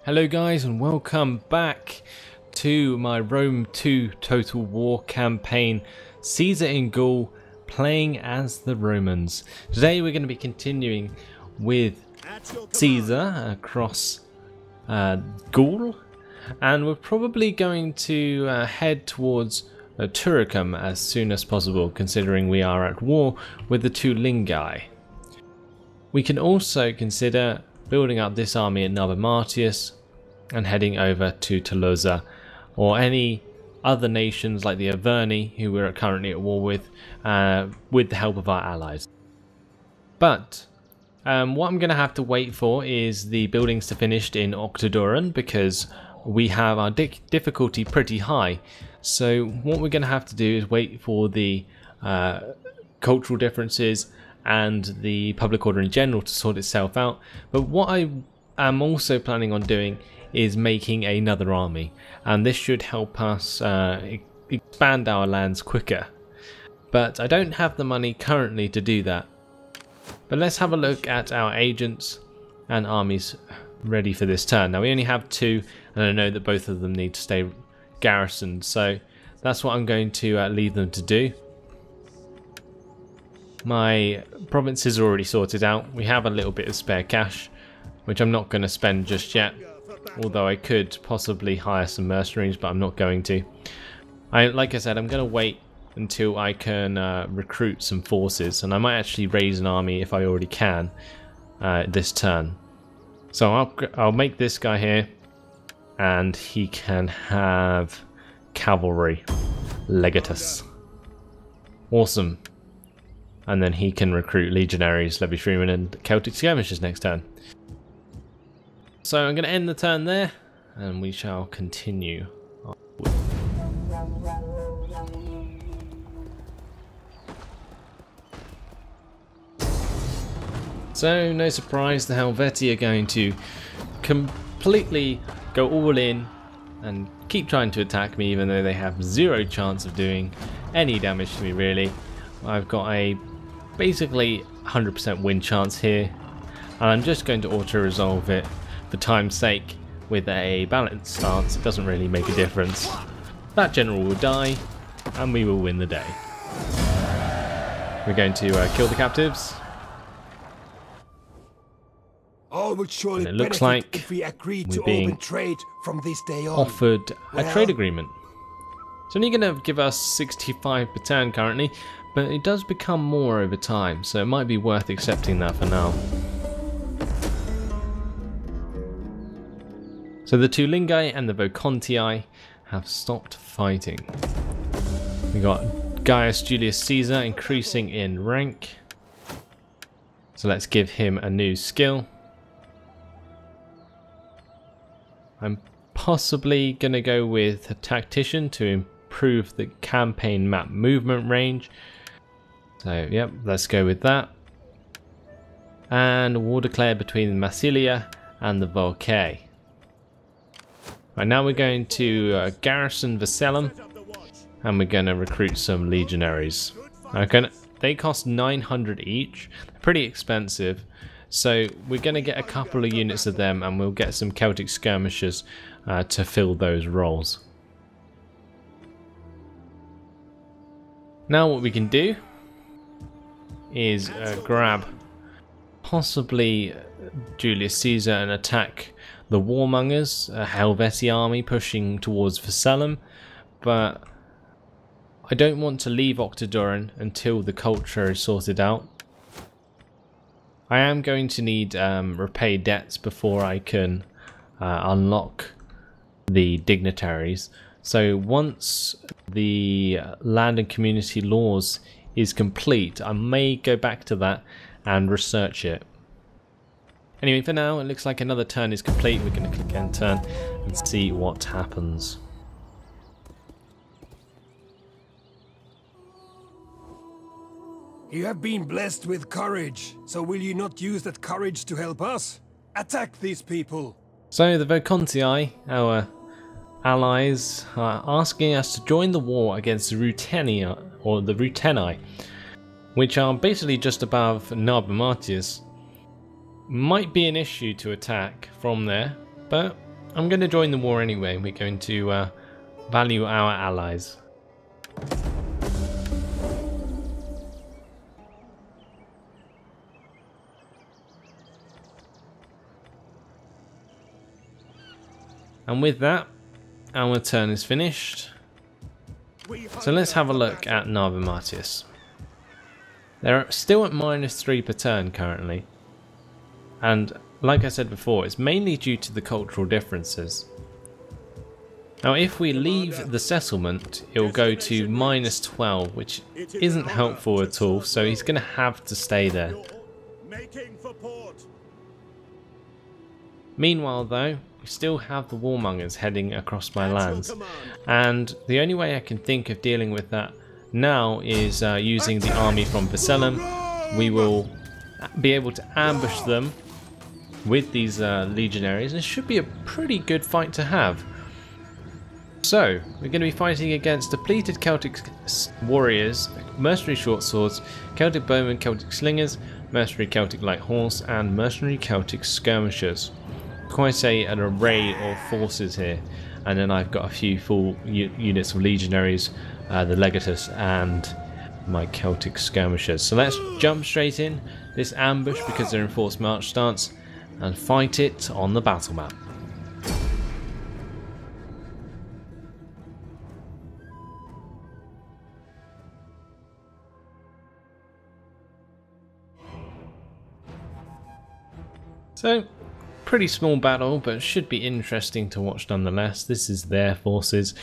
Hello guys and welcome back to my Rome 2 Total War campaign, Caesar in Gaul, playing as the Romans. Today we're going to be continuing with Caesar across Gaul, and we're probably going to head towards Turicum as soon as possible, considering we are at war with the two Lingai. We can also consider building up this army at Nabamatius and heading over to Tolosa or any other nations like the Averni, who we're currently at war with the help of our allies. But what I'm going to have to wait for is the buildings to finish in Octodoran, because we have our difficulty pretty high. So what we're going to have to do is wait for the cultural differences and the public order in general to sort itself out. But what I am also planning on doing is making another army, and this should help us expand our lands quicker. But I don't have the money currently to do that. But let's have a look at our agents and armies ready for this turn. Now we only have two, and I know that both of them need to stay garrisoned, so that's what I'm going to leave them to do. My provinces are already sorted out. We have a little bit of spare cash, which I'm not going to spend just yet, although I could possibly hire some mercenaries, but I'm not going to. Like I said, I'm going to wait until I can recruit some forces, and I might actually raise an army if I already can this turn. So I'll make this guy here, and he can have cavalry, legatus. Awesome. And then he can recruit legionaries, levy freemen, and Celtic skirmishers next turn. So I'm going to end the turn there, and we shall continue. So no surprise, the Helvetii are going to completely go all in and keep trying to attack me, even though they have zero chance of doing any damage to me really. I've got a basically 100% win chance here, and I'm just going to auto-resolve it for time's sake with a balanced stance. It doesn't really make a difference. That general will die, and we will win the day. We're going to kill the captives. All would surely and it looks benefit like if we agreed we're to being open trade from this day on. offered a trade agreement. It's only going to give us 65 per turn currently, but it does become more over time, so it might be worth accepting that for now. So the two Lingai and the Vocontii have stopped fighting. We got Gaius Julius Caesar increasing in rank, so let's give him a new skill. I'm possibly going to go with a tactician to improve the campaign map movement range. So yep, let's go with that. And war declared between Massilia and the Volcae. Right, now we're going to garrison Vercellum, and we're going to recruit some legionaries. They cost 900 each, pretty expensive. So we're going to get a couple of units of them, and we'll get some Celtic skirmishers to fill those roles. Now what we can do is grab possibly Julius Caesar and attack the warmongers, a Helvetii army pushing towards Vercellum, but I don't want to leave Octodoran until the culture is sorted out. I am going to need repay debts before I can unlock the dignitaries. So once the land and community laws is complete, I may go back to that and research it. Anyway, for now, it looks like another turn is complete. We're going to click end turn and see what happens. You have been blessed with courage, so will you not use that courage to help us? Attack these people! So the Vocontii, our allies, are asking us to join the war against the Rutenia, or the Rutenii, which are basically just above Nabamatius. Might be an issue to attack from there, but I'm going to join the war anyway. We're going to value our allies. And with that, our turn is finished. So let's have a look at Narva Martius. They're still at -3 per turn currently. And like I said before, it's mainly due to the cultural differences. Now if we leave the settlement, it will go to -12, which isn't helpful at all, so he's going to have to stay there. Meanwhile though, we still have the warmongers heading across my lands, and the only way I can think of dealing with that now is using the army from Vicellum. We will be able to ambush them with these legionaries. It should be a pretty good fight to have. So, we're going to be fighting against depleted Celtic warriors, mercenary short swords, Celtic bowmen, Celtic slingers, mercenary Celtic light horse, and mercenary Celtic skirmishers. Quite an array of forces here, and then I've got a few full units of legionaries, the legatus, and my Celtic skirmishers. So let's jump straight in this ambush because they're in forced march stance, and fight it on the battle map. So, pretty small battle, but should be interesting to watch nonetheless. This is their forces.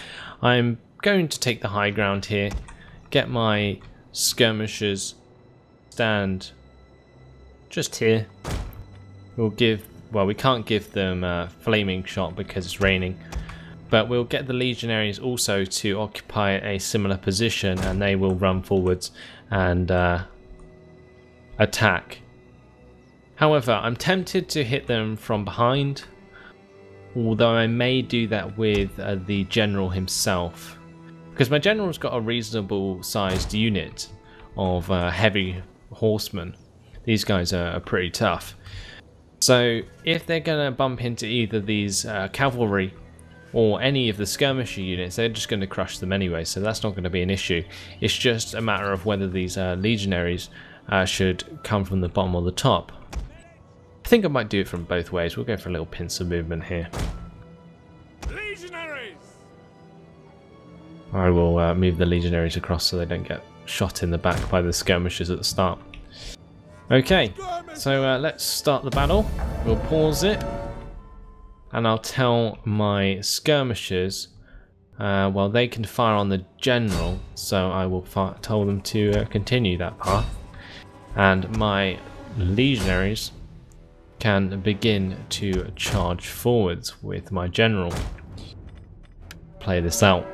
I'm going to take the high ground here, get my skirmishers stand just here. We can't give them a flaming shot because it's raining, but we'll get the legionaries also to occupy a similar position, and they will run forwards and attack. However, I'm tempted to hit them from behind, although I may do that with the general himself, because my general's got a reasonable sized unit of heavy horsemen. These guys are pretty tough. So if they're going to bump into either these cavalry or any of the skirmisher units, they're just going to crush them anyway, so that's not going to be an issue. It's just a matter of whether these legionaries should come from the bottom or the top. I think I might do it from both ways. We'll go for a little pincer movement here. Legionaries! I will move the legionaries across so they don't get shot in the back by the skirmishers at the start. Okay, so let's start the battle. We'll pause it, and I'll tell my skirmishers, well, they can fire on the general, so I will tell them to continue that path, and my legionaries can begin to charge forwards with my general. Play this out.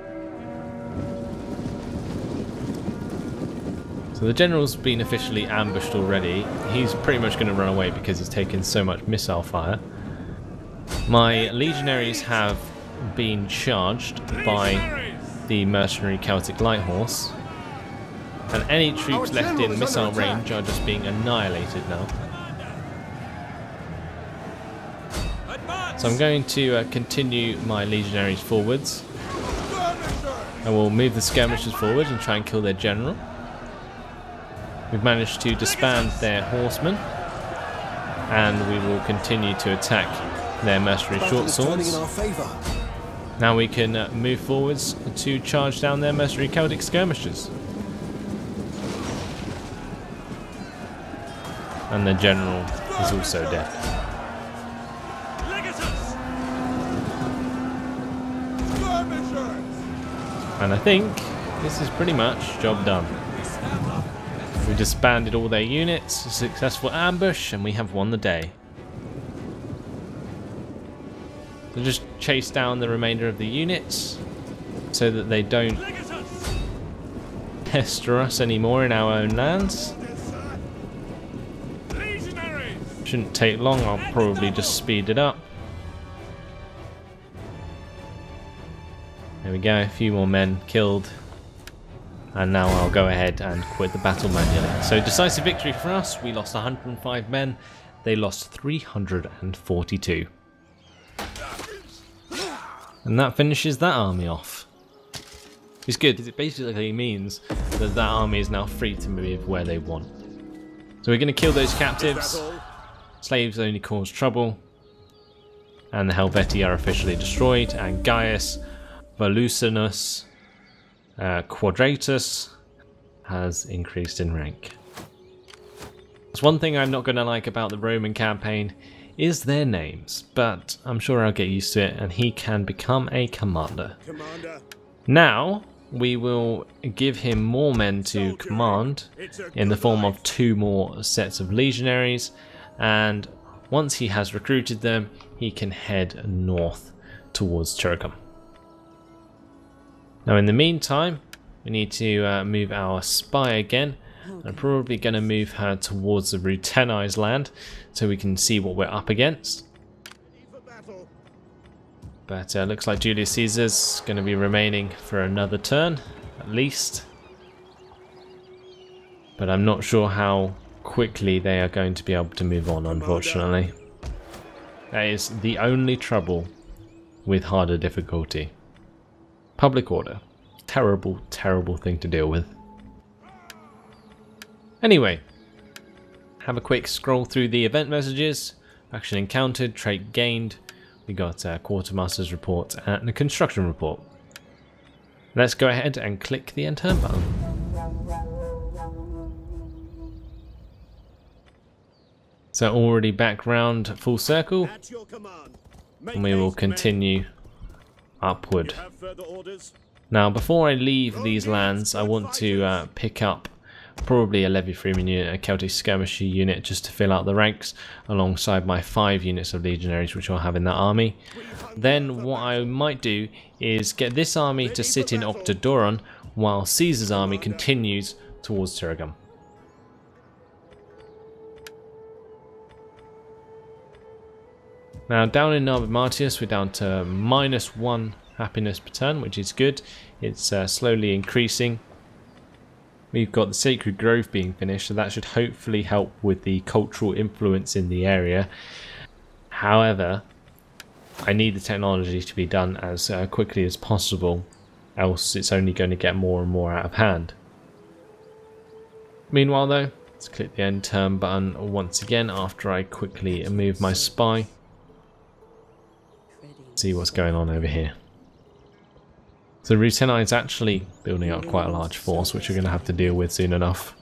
So the general's been officially ambushed already. He's pretty much going to run away because he's taken so much missile fire. My legionaries have been charged by the mercenary Celtic light horse, and any troops left in missile range are just being annihilated now. So I'm going to continue my legionaries forwards. I will move the skirmishers forward and try and kill their general. We've managed to disband their horsemen, and we will continue to attack their mercenary short swords. Now we can move forwards to charge down their mercenary Celtic skirmishers. And the general is also dead. And I think this is pretty much job done. We disbanded all their units, a successful ambush, and we have won the day. So just chase down the remainder of the units so that they don't pester us anymore in our own lands. Shouldn't take long, I'll probably just speed it up. There we go, a few more men killed. And now I'll go ahead and quit the battle manually. So decisive victory for us. We lost 105 men. They lost 342. And that finishes that army off. It's good because it basically means that that army is now free to move where they want. So we're going to kill those captives. Slaves only cause trouble. And the Helvetii are officially destroyed. And Gaius Volusinus Quadratus has increased in rank. That's one thing I'm not going to like about the Roman campaign is their names, but I'm sure I'll get used to it and he can become a commander. Now we will give him more men to command in the form of 2 more sets of legionaries, and once he has recruited them he can head north towards Turicum. Now in the meantime we need to move our spy again. I'm probably going to move her towards the Ruteni's land so we can see what we're up against. But looks like Julius Caesar's going to be remaining for another turn, at least. But I'm not sure how quickly they are going to be able to move on, unfortunately. That is the only trouble with harder difficulty. Public order. Terrible, terrible thing to deal with. Anyway, have a quick scroll through the event messages. Action encountered, trait gained. We got a quartermaster's report and a construction report. Let's go ahead and click the end turn button. So already back round full circle, and we will continue upward. Now before I leave these lands I want to pick up probably a Levy Freeman unit, a Celtic Skirmisher unit, just to fill out the ranks alongside my 5 units of legionaries which I'll have in that army. Then what I might do is get this army to sit in Octodoron while Caesar's army continues towards Turicum. Now down in Narbonatius we're down to -1 happiness per turn, which is good. It's slowly increasing. We've got the Sacred Grove being finished, so that should hopefully help with the cultural influence in the area. However, I need the technology to be done as quickly as possible, else it's only going to get more and more out of hand. Meanwhile though, let's click the end turn button once again after I quickly move my spy. See what's going on over here. So Ruteni is actually building up quite a large force, which we're going to have to deal with soon enough.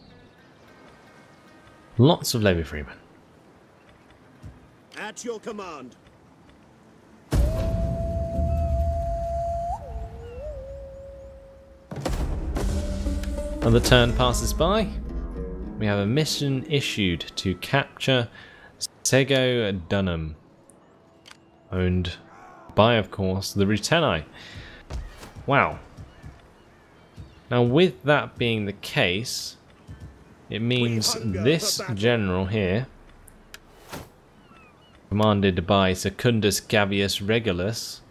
Lots of Levy Freemen. At your command. Another turn passes by. We have a mission issued to capture Sego Dunham, owned by, of course, the Ruteni. Wow. Now with that being the case, it means this general here, commanded by Secundus Gavius Regulus,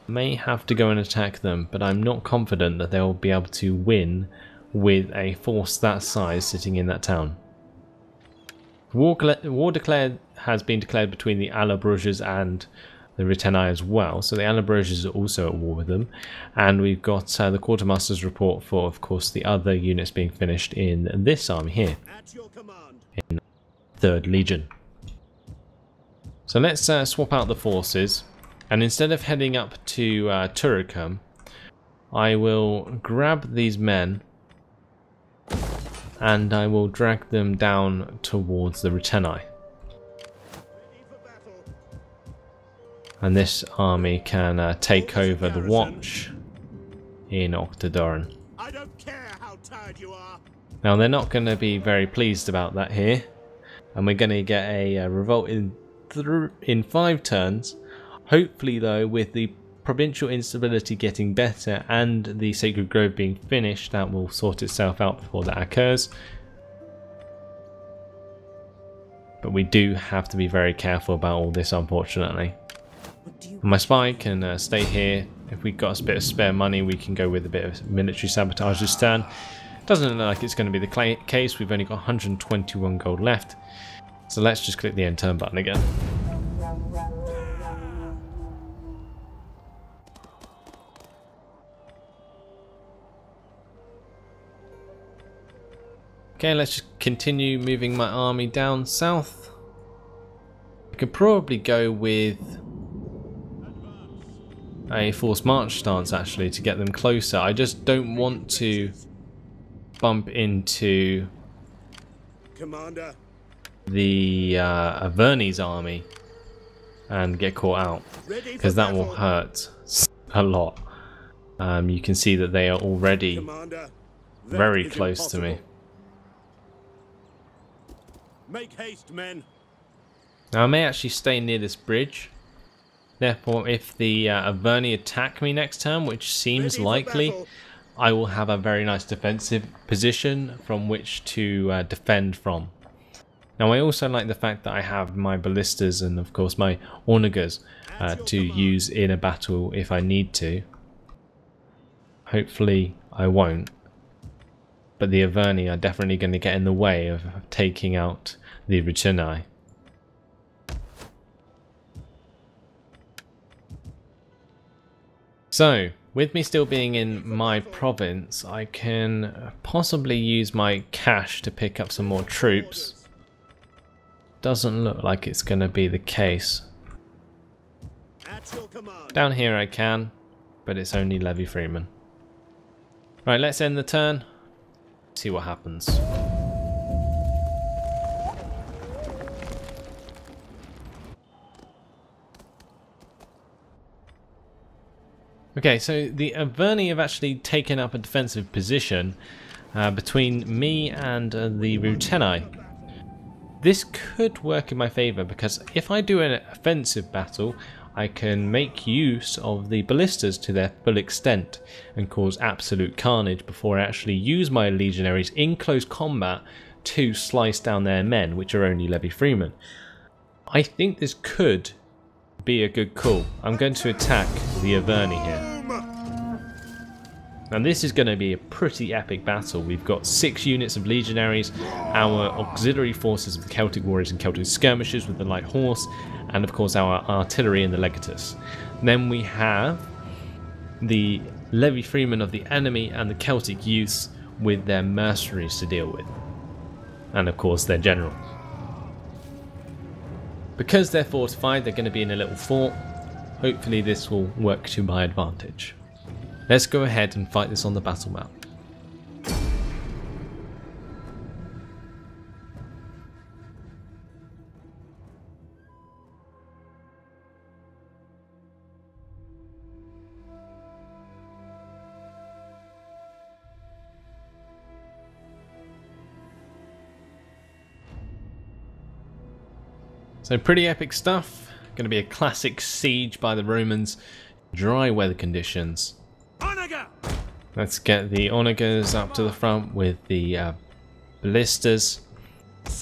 may have to go and attack them, but I'm not confident that they'll be able to win with a force that size sitting in that town. War has been declared between the Allobroges and the Ruteni as well, so the Allobroges are also at war with them, and we've got the quartermaster's report for, of course, the other units being finished in this army here, in 3rd Legion. So let's swap out the forces, and instead of heading up to Turicum, I will grab these men and I will drag them down towards the Ruteni. And this army can take over the watch in Octodoron. Now they're not going to be very pleased about that here, and we're going to get a revolt in 5 turns. Hopefully though, with the provincial instability getting better and the Sacred Grove being finished, that will sort itself out before that occurs. But we do have to be very careful about all this, unfortunately. My spy can stay here. If we've got a bit of spare money, we can go with a bit of military sabotage this turn. Doesn't look like it's going to be the case. We've only got 121 gold left. So let's just click the end turn button again. Okay, let's just continue moving my army down south. I could probably go with a forced march stance actually to get them closer. I just don't want to bump into Commander. the Averni's army and get caught out, because that will hurt a lot. You can see that they are already Commander, that very is close to me. impossible. Make haste, men. Now I may actually stay near this bridge. Therefore, if the Averni attack me next turn, which seems Ready for likely, battle. I will have a very nice defensive position from which to defend from. Now I also like the fact that I have my ballistas and of course my onagers to use in a battle if I need to. Hopefully I won't. But the Averni are definitely going to get in the way of taking out the legionaries. So, with me still being in my province, I can possibly use my cash to pick up some more troops. Doesn't look like it's going to be the case. At your command. Down here I can, but it's only levy freemen. Right, let's end the turn. See what happens. Okay, so the Averni have actually taken up a defensive position between me and the Ruteni. This could work in my favour, because if I do an offensive battle, I can make use of the ballistas to their full extent and cause absolute carnage before I actually use my legionaries in close combat to slice down their men, which are only levy freemen. I think this could be a good call. I'm going to attack the Averni here. And this is going to be a pretty epic battle. We've got 6 units of legionaries, our auxiliary forces of the Celtic warriors and Celtic skirmishers with the light horse, and of course our artillery and the legatus. Then we have the levy freemen of the enemy and the Celtic youths with their mercenaries to deal with, and of course their generals. Because they're fortified, they're going to be in a little fort. Hopefully this will work to my advantage. Let's go ahead and fight this on the battle map. So pretty epic stuff. Going to be a classic siege by the Romans. Dry weather conditions. Let's get the onagers up to the front with the ballistas.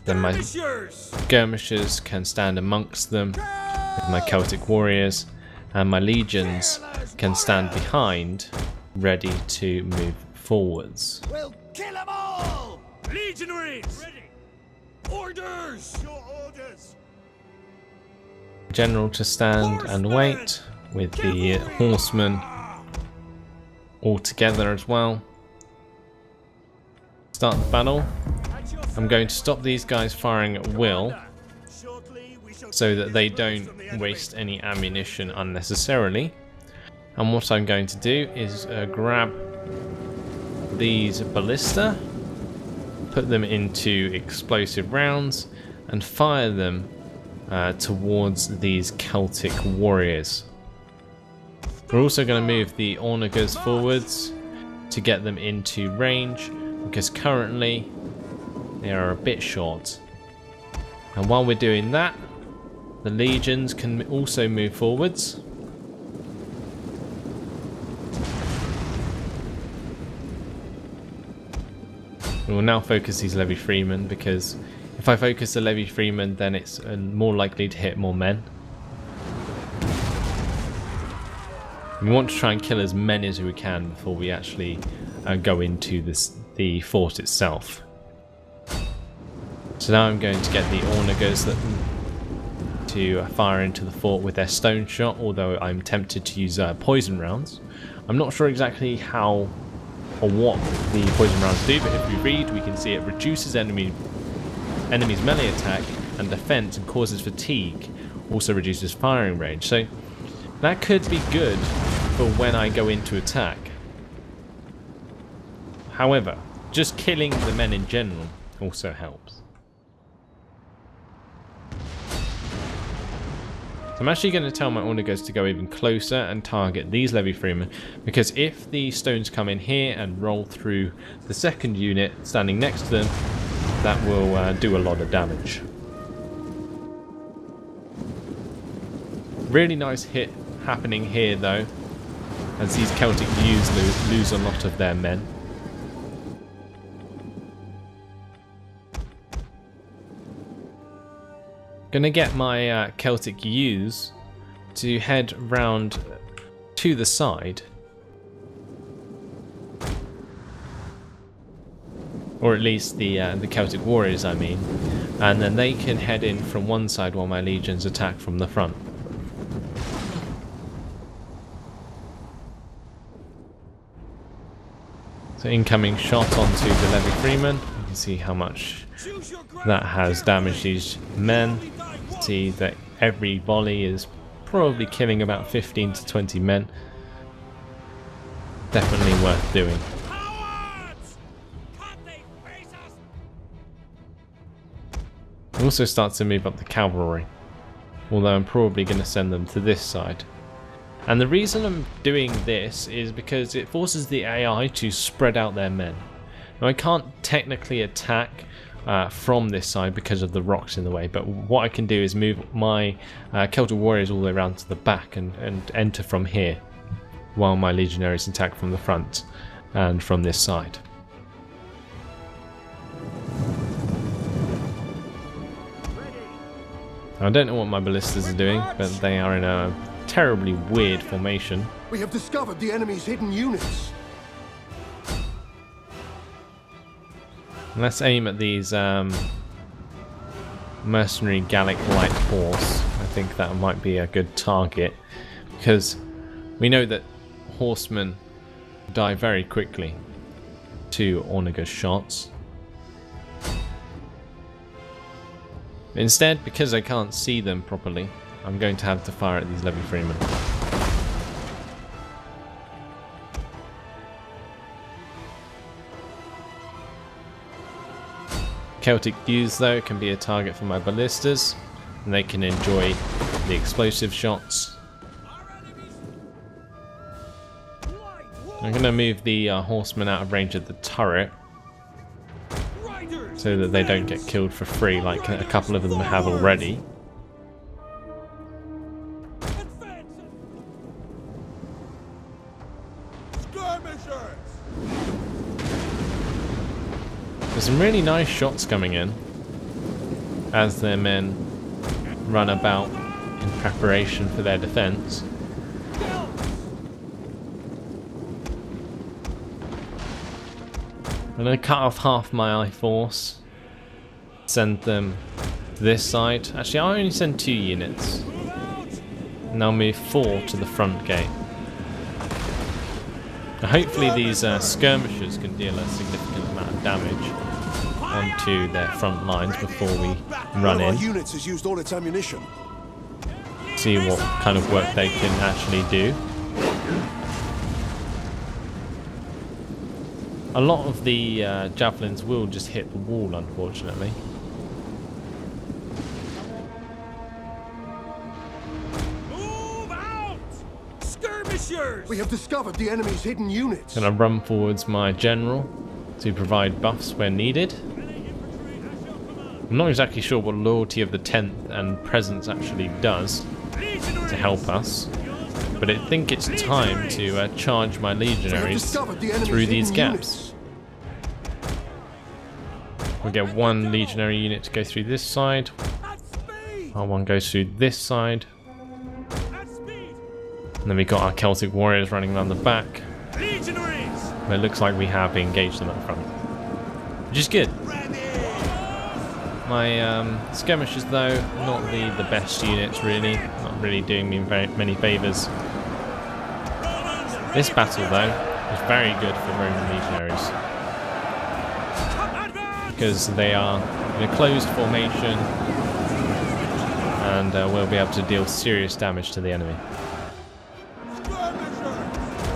Then my skirmishers can stand amongst them with my Celtic warriors, and my legions can stand behind, ready to move forwards. We'll kill them all! Legionaries! Ready! Orders! Your orders! General to stand and wait with the horsemen all together as well. Start the battle. I'm going to stop these guys firing at will so that they don't waste any ammunition unnecessarily. And what I'm going to do is grab these ballista, put them into explosive rounds and fire them towards these Celtic warriors. We're also going to move the onagers forwards to get them into range, because currently they are a bit short. And while we're doing that, the legions can also move forwards. We will now focus these levy freemen, because if I focus the levy freemen, then it's more likely to hit more men. We want to try and kill as many as we can before we actually go into the fort itself. So now I'm going to get the onagers to fire into the fort with their stone shot, although I'm tempted to use poison rounds. I'm not sure exactly how or what the poison rounds do, but if we read, we can see it reduces enemy's melee attack and defense and causes fatigue, also reduces firing range. So that could be good for when I go into attack. However, just killing the men in general also helps. So I'm actually going to tell my onagers to go even closer and target these levy freemen, because if the stones come in here and roll through the second unit standing next to them, that will do a lot of damage. Really nice hit happening here though, as these Celtic youths lose a lot of their men. Gonna get my Celtic youths to head round to the side, or at least the Celtic warriors, I mean, and then they can head in from one side while my legions attack from the front. So incoming shot onto the levy freeman. You can see how much that has damaged these men. See that every volley is probably killing about 15 to 20 men. Definitely worth doing. Also starts to move up the cavalry, although I'm probably going to send them to this side. And the reason I'm doing this is because it forces the AI to spread out their men. Now I can't technically attack from this side because of the rocks in the way, but what I can do is move my Celtic warriors all the way around to the back and enter from here, while my legionaries attack from the front and from this side. I don't know what my ballistas are doing, but they are in a terribly weird formation. We have discovered the enemy's hidden units. Let's aim at these mercenary Gallic light horse. I think that might be a good target, because we know that horsemen die very quickly to onager shots. Instead, because I can't see them properly, I'm going to have to fire at these levy freemen. Celtic youths though can be a target for my ballistas, and they can enjoy the explosive shots. I'm going to move the horsemen out of range of the turret, so that they don't get killed for free like a couple of them have already. There's some really nice shots coming in as their men run about in preparation for their defense. I'm going to cut off half my I-force, send them to this side. Actually, I'll only send 2 units, and I'll move 4 to the front gate. Now, hopefully these skirmishers can deal a significant amount of damage onto their front lines before we run in. Units has used all its ammunition. See what kind of work they can actually do. A lot of the javelins will just hit the wall, unfortunately. Move out! Skirmishers! We have discovered the enemy's hidden units. Gonna run forwards my general to provide buffs where needed. I'm not exactly sure what Loyalty of the 10th and Presence actually does to help us, but I think it's time to charge my legionaries through these gaps. We'll get 1 legionary unit to go through this side, our 1 goes through this side, and then we got our Celtic warriors running around the back. But it looks like we have engaged them up front, which is good. My skirmishers though, not the best units really, not really doing me very many favours. This battle though It's very good for Roman legionaries because they are in a closed formation and will be able to deal serious damage to the enemy.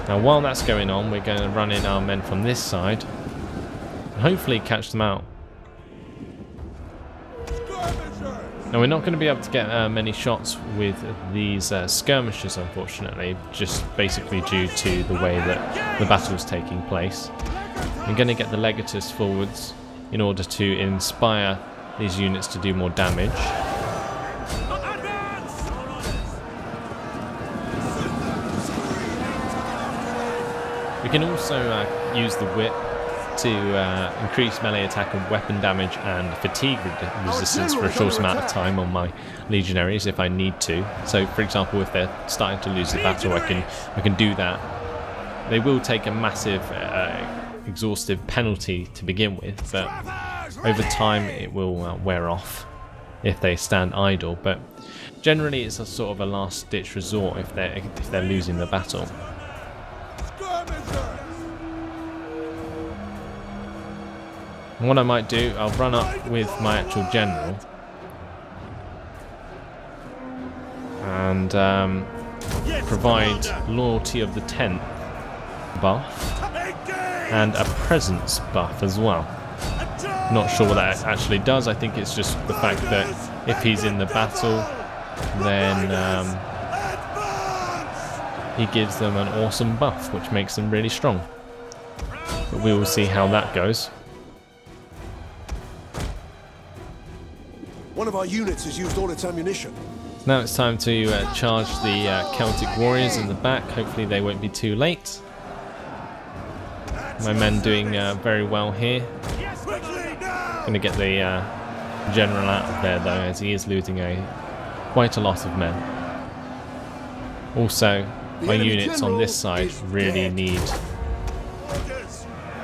Now while that's going on, we're going to run in our men from this side and hopefully catch them out. Now we're not going to be able to get many shots with these skirmishers, unfortunately, just basically due to the way that the battle is taking place. We're going to get the legatus forwards in order to inspire these units to do more damage. We can also use the whip to increase melee attack and weapon damage and fatigue resistance for a short amount of time on my legionaries if I need to. So for example, if they're starting to lose the battle, I can do that. They will take a massive exhaustive penalty to begin with, but over time it will wear off if they stand idle. But generally it's a sort of a last ditch resort if they're losing the battle. And what I might do, I'll run up with my actual general and provide loyalty of the 10th buff and a presence buff as well. Not sure what that actually does. I think it's just the fact that if he's in the battle, then he gives them an awesome buff, which makes them really strong. But we will see how that goes. One of our units has used all its ammunition. Now it's time to charge the Celtic warriors in the back. Hopefully they won't be too late. My men doing very well here. Going to get the general out of there though, as he is losing quite a lot of men. Also, my units on this side really need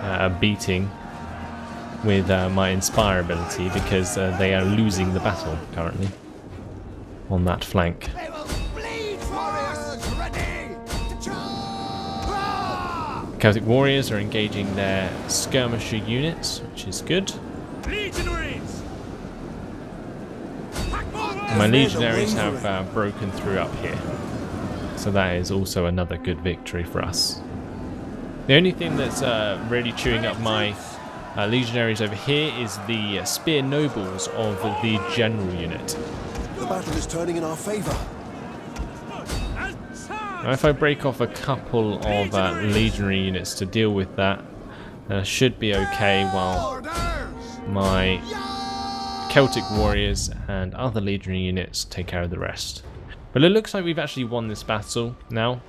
a beating with my Inspire ability because they are losing the battle currently on that flank. Celtic warriors are engaging their skirmisher units, which is good. Legionaries! My legionaries have broken through up here, so that is also another good victory for us. The only thing that's really chewing up my legionaries over here is the spear nobles of the general unit. The battle is turning in our favour. Now if I break off a couple of legionary units to deal with that, then I should be okay while my Celtic warriors and other legionary units take care of the rest. But it looks like we've actually won this battle now.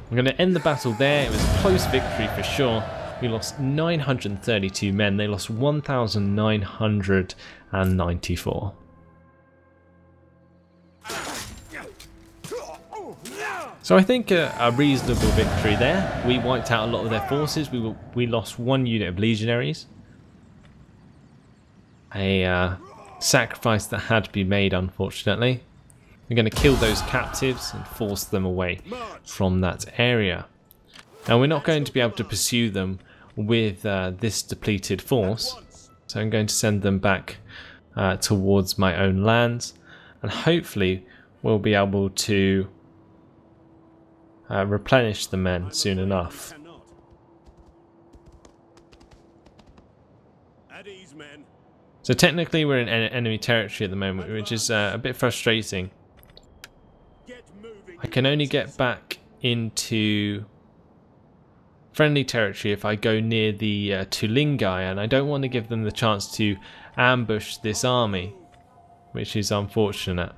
I'm going to end the battle there. It was a close victory for sure. We lost 932 men. They lost 1,994. So I think a reasonable victory there. We wiped out a lot of their forces. We lost one unit of legionaries. A sacrifice that had to be made, unfortunately. We're going to kill those captives and force them away from that area. Now we're not going to be able to pursue them with this depleted force, so I'm going to send them back towards my own lands, and hopefully we'll be able to replenish the men soon enough. So technically we're in enemy territory at the moment, which is a bit frustrating. I can only get back into friendly territory if I go near the Tulingai, and I don't want to give them the chance to ambush this army, which is unfortunate.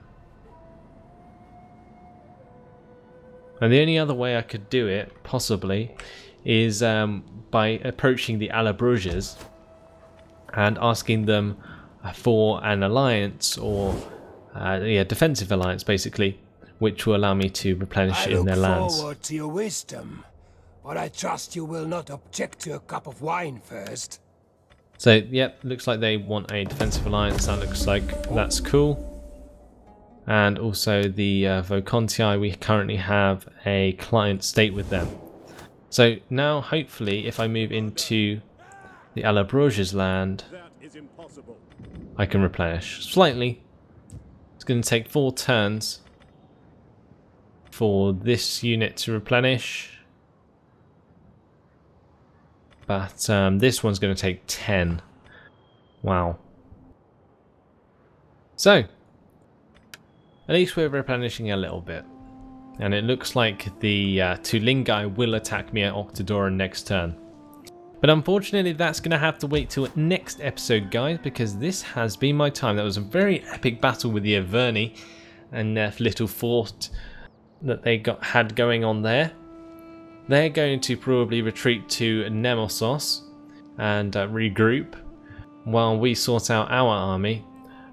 And the only other way I could do it, possibly, is by approaching the Allobroges and asking them for an alliance, or defensive alliance basically, which will allow me to replenish in their lands. I look forward to your wisdom, but I trust you will not object to a cup of wine first. So, yep, looks like they want a defensive alliance. That looks like that's cool. And also the Vocontii, we currently have a client state with them. So now hopefully if I move into the Alabroges land, I can replenish slightly. It's going to take 4 turns for this unit to replenish, but this one's going to take 10. Wow. So at least we're replenishing a little bit, and it looks like the Tulingai will attack me at Octodoran next turn. But unfortunately that's going to have to wait till next episode, guys, because this has been my time. That was a very epic battle with the Averni and their little fort that they had going on there. They're going to probably retreat to Nemesis and regroup while we sort out our army,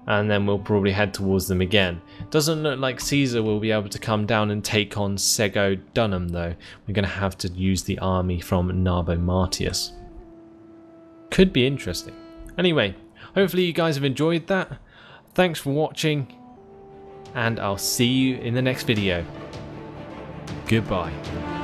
and then we'll probably head towards them again. Doesn't look like Caesar will be able to come down and take on Sego Dunham though. We're going to have to use the army from Narbo Martius. Could be interesting. Anyway, hopefully you guys have enjoyed that. Thanks for watching, and I'll see you in the next video. Goodbye.